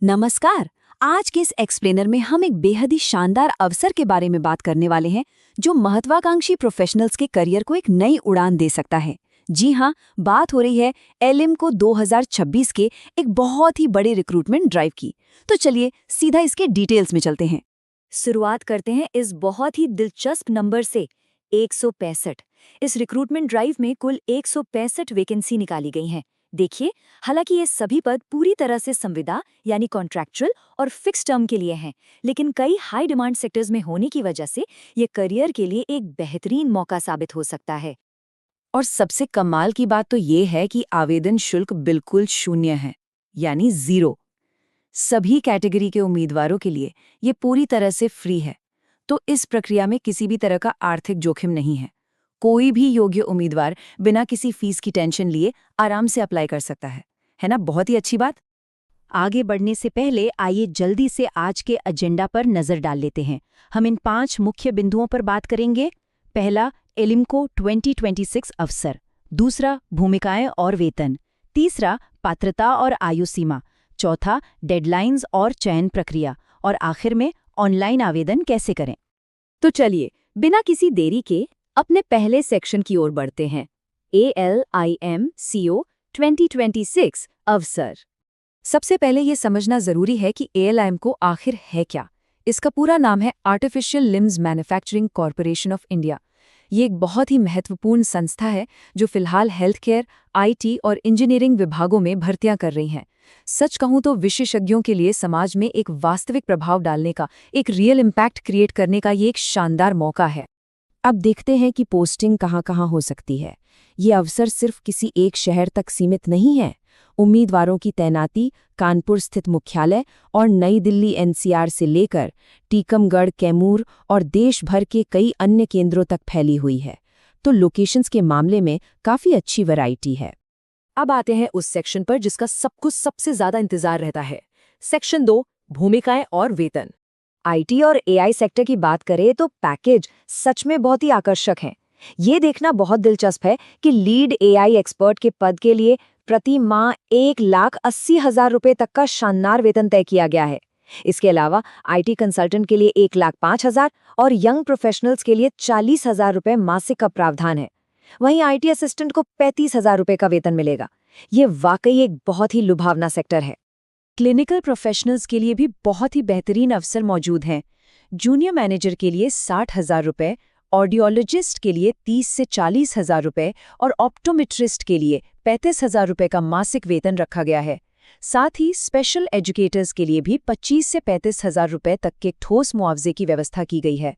नमस्कार। आज के इस एक्सप्लेनर में हम एक बेहद ही शानदार अवसर के बारे में बात करने वाले हैं जो महत्वाकांक्षी प्रोफेशनल्स के करियर को एक नई उड़ान दे सकता है। जी हाँ, बात हो रही है एलिम्को 2026 के एक बहुत ही बड़े रिक्रूटमेंट ड्राइव की। तो चलिए सीधा इसके डिटेल्स में चलते हैं। शुरुआत करते हैं इस बहुत ही दिलचस्प नंबर से 165। इस रिक्रूटमेंट ड्राइव में कुल 165 वैकेंसी निकाली गई हैं। देखिए, हालांकि ये सभी पद पूरी तरह से संविदा यानी कॉन्ट्रैक्चुअल और फिक्स टर्म के लिए हैं, लेकिन कई हाई डिमांड सेक्टर्स में होने की वजह से ये करियर के लिए एक बेहतरीन मौका साबित हो सकता है। और सबसे कमाल की बात तो ये है कि आवेदन शुल्क बिल्कुल शून्य है, यानी जीरो। सभी कैटेगरी के उम्मीदवारों के लिए ये पूरी तरह से फ्री है, तो इस प्रक्रिया में किसी भी तरह का आर्थिक जोखिम नहीं है। कोई भी योग्य उम्मीदवार बिना किसी फीस की टेंशन लिए आराम से अप्लाई कर सकता है ना? बहुत ही अच्छी बात। आगे बढ़ने से पहले आइए जल्दी से आज के एजेंडा पर नजर डाल लेते हैं। हम इन 5 मुख्य बिंदुओं पर बात करेंगे। पहला, एलिम्को 2026 अवसर। दूसरा, भूमिकाएं और वेतन। तीसरा, पात्रता और आयु सीमा। चौथा, डेडलाइंस और चयन प्रक्रिया। और आखिर में, ऑनलाइन आवेदन कैसे करें। तो चलिए बिना किसी देरी के अपने पहले सेक्शन की ओर बढ़ते हैं। ALIMCO 2026 अवसर। सबसे पहले ये समझना जरूरी है कि ALIMCO आखिर है क्या। इसका पूरा नाम है artificial limbs manufacturing corporation of India. ये एक बहुत ही महत्वपूर्ण संस्था है जो फिलहाल हेल्थ केयर, IT और इंजीनियरिंग विभागों में भर्तियां कर रही हैं। सच कहूं तो विशेषज्ञों के लिए समाज में एक वास्तविक प्रभाव डालने का, एक रियल इम्पैक्ट क्रिएट करने का ये एक शानदार मौका है। अब देखते हैं कि पोस्टिंग कहाँ-कहाँ हो सकती है। ये अवसर सिर्फ किसी एक शहर तक सीमित नहीं है। उम्मीदवारों की तैनाती कानपुर स्थित मुख्यालय और नई दिल्ली NCR से लेकर टीकमगढ़, कैमूर और देश भर के कई अन्य केंद्रों तक फैली हुई है। तो लोकेशंस के मामले में काफ़ी अच्छी वैरायटी है। अब आते हैं उस सेक्शन पर जिसका सबको सबसे ज्यादा इंतजार रहता है। सेक्शन 2, भूमिकाएं और वेतन। IT और AI सेक्टर की बात करें तो पैकेज सच में बहुत ही आकर्षक हैं। ये देखना बहुत दिलचस्प है कि लीड AI एक्सपर्ट के पद के लिए प्रति माह 1,80,000 रुपए तक का शानदार वेतन तय किया गया है। इसके अलावा IT कंसल्टेंट के लिए 1,05,000 और यंग प्रोफेशनल्स के लिए 40,000 रुपए मासिक का प्रावधान है। वहीं IT असिस्टेंट को 35,000 रुपए का वेतन मिलेगा। ये वाकई एक बहुत ही लुभावना सेक्टर है। क्लिनिकल प्रोफेशनल्स के लिए भी बहुत ही बेहतरीन अवसर मौजूद हैं। जूनियर मैनेजर के लिए 60,000 रुपये, ऑडियोलॉजिस्ट के लिए 30 से 40,000 रुपये और ऑप्टोमेट्रिस्ट के लिए 35,000 रुपये का मासिक वेतन रखा गया है। साथ ही स्पेशल एजुकेटर्स के लिए भी 25 से 35,000 रुपये तक के ठोस मुआवजे की व्यवस्था की गई है।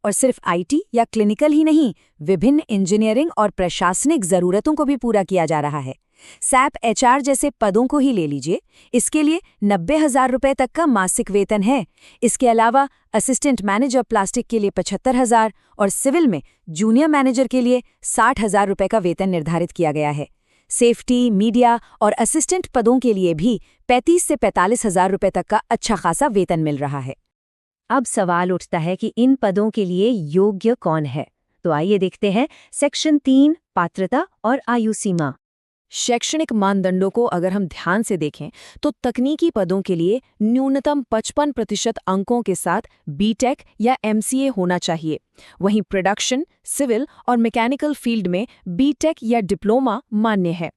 और सिर्फ IT या क्लिनिकल ही नहीं, विभिन्न इंजीनियरिंग और प्रशासनिक जरूरतों को भी पूरा किया जा रहा है। SAP HR जैसे पदों को ही ले लीजिए, इसके लिए 90,000 रुपये तक का मासिक वेतन है। इसके अलावा असिस्टेंट मैनेजर प्लास्टिक के लिए 75,000 और सिविल में जूनियर मैनेजर के लिए 60,000 रुपये का वेतन निर्धारित किया गया है। सेफ्टी, मीडिया और असिस्टेंट पदों के लिए भी 35 से 45,000 रुपये तक का अच्छा खासा वेतन मिल रहा है। अब सवाल उठता है कि इन पदों के लिए योग्य कौन है। तो आइए देखते हैं सेक्शन 3, पात्रता और आयु सीमा। शैक्षणिक मानदंडों को अगर हम ध्यान से देखें तो तकनीकी पदों के लिए न्यूनतम 55% अंकों के साथ BTech या MCA होना चाहिए। वहीं प्रोडक्शन, सिविल और मैकेनिकल फील्ड में BTech या डिप्लोमा मान्य है।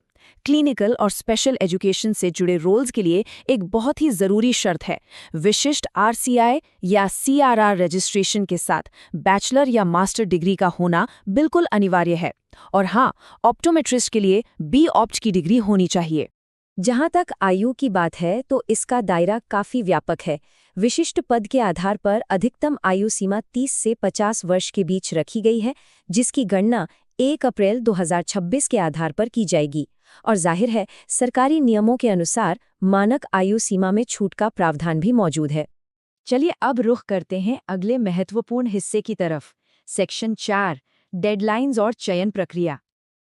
क्लिनिकल और स्पेशल एजुकेशन से जुड़े रोल्स के लिए एक बहुत ही ज़रूरी शर्त है, विशिष्ट RCI या CRR रजिस्ट्रेशन के साथ बैचलर या मास्टर डिग्री का होना बिल्कुल अनिवार्य है। और हाँ, ऑप्टोमेट्रिस्ट के लिए BOpt की डिग्री होनी चाहिए। जहाँ तक आयु की बात है तो इसका दायरा काफ़ी व्यापक है। विशिष्ट पद के आधार पर अधिकतम आयु सीमा 30 से 50 वर्ष के बीच रखी गई है, जिसकी गणना 1 अप्रैल 2026 के आधार पर की जाएगी। और जाहिर है, सरकारी नियमों के अनुसार मानक आयु सीमा में छूट का प्रावधान भी मौजूद है। चलिए अब रुख करते हैं अगले महत्वपूर्ण हिस्से की तरफ। सेक्शन 4, डेडलाइंस और चयन प्रक्रिया।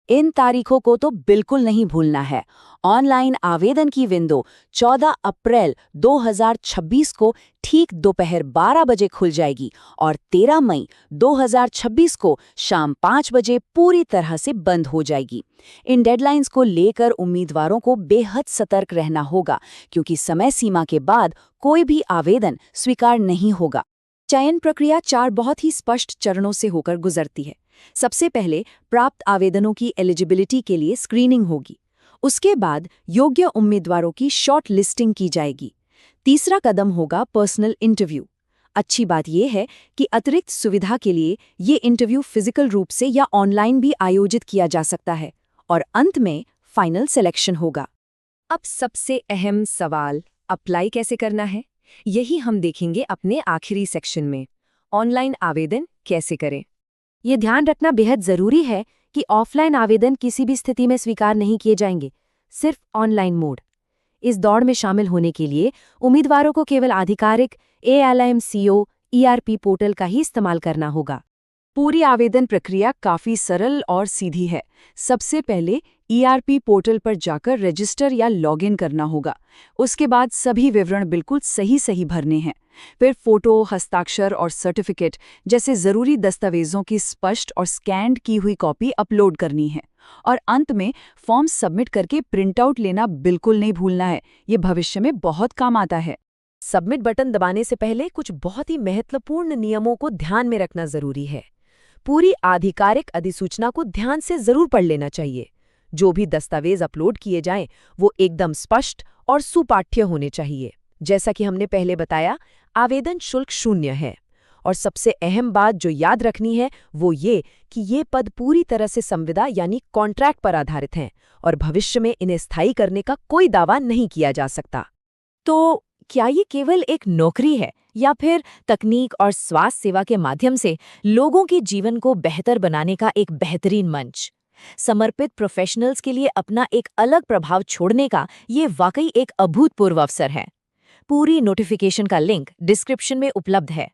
इन तारीखों को तो बिल्कुल नहीं भूलना है। ऑनलाइन आवेदन की विंडो 14 अप्रैल 2026 को ठीक दोपहर 12 बजे खुल जाएगी और 13 मई 2026 को शाम 5 बजे पूरी तरह से बंद हो जाएगी। इन डेडलाइंस को लेकर उम्मीदवारों को बेहद सतर्क रहना होगा, क्योंकि समय सीमा के बाद कोई भी आवेदन स्वीकार नहीं होगा। चयन प्रक्रिया 4 बहुत ही स्पष्ट चरणों से होकर गुजरती है। सबसे पहले प्राप्त आवेदनों की एलिजिबिलिटी के लिए स्क्रीनिंग होगी। उसके बाद योग्य उम्मीदवारों की शॉर्ट लिस्टिंग की जाएगी। तीसरा कदम होगा पर्सनल इंटरव्यू। अच्छी बात यह है कि अतिरिक्त सुविधा के लिए ये इंटरव्यू फिजिकल रूप से या ऑनलाइन भी आयोजित किया जा सकता है। और अंत में फाइनल सिलेक्शन होगा। अब सबसे अहम सवाल, अप्लाई कैसे करना है? यही हम देखेंगे अपने आखिरी सेक्शन में। ऑनलाइन आवेदन कैसे करें? ये ध्यान रखना बेहद जरूरी है कि ऑफलाइन आवेदन किसी भी स्थिति में स्वीकार नहीं किए जाएंगे, सिर्फ ऑनलाइन मोड। इस दौड़ में शामिल होने के लिए उम्मीदवारों को केवल आधिकारिक ALMCO ERP पोर्टल का ही इस्तेमाल करना होगा। पूरी आवेदन प्रक्रिया काफी सरल और सीधी है। सबसे पहले ERP पोर्टल पर जाकर रजिस्टर या लॉगिन करना होगा। उसके बाद सभी विवरण बिल्कुल सही भरने हैं। फिर फोटो, हस्ताक्षर और सर्टिफिकेट जैसे जरूरी दस्तावेजों की स्पष्ट और स्कैन्ड की हुई कॉपी अपलोड करनी है। और अंत में फॉर्म सबमिट करके प्रिंटआउट लेना बिल्कुल नहीं भूलना है। ये भविष्य में बहुत काम आता है। सबमिट बटन दबाने से पहले कुछ बहुत ही महत्वपूर्ण नियमों को ध्यान में रखना जरूरी है। पूरी आधिकारिक अधिसूचना को ध्यान से जरूर पढ़ लेना चाहिए। जो भी दस्तावेज अपलोड किए जाएं, वो एकदम स्पष्ट और सुपाठ्य होने चाहिए। जैसा कि हमने पहले बताया, आवेदन शुल्क 0 है। और सबसे अहम बात जो याद रखनी है वो ये कि ये पद पूरी तरह से संविदा यानी कॉन्ट्रैक्ट पर आधारित हैं और भविष्य में इन्हें स्थायी करने का कोई दावा नहीं किया जा सकता। तो क्या ये केवल एक नौकरी है या फिर तकनीक और स्वास्थ्य सेवा के माध्यम से लोगों के जीवन को बेहतर बनाने का एक बेहतरीन मंच? समर्पित प्रोफेशनल्स के लिए अपना एक अलग प्रभाव छोड़ने का ये वाकई एक अभूतपूर्व अवसर है। पूरी नोटिफिकेशन का लिंक डिस्क्रिप्शन में उपलब्ध है।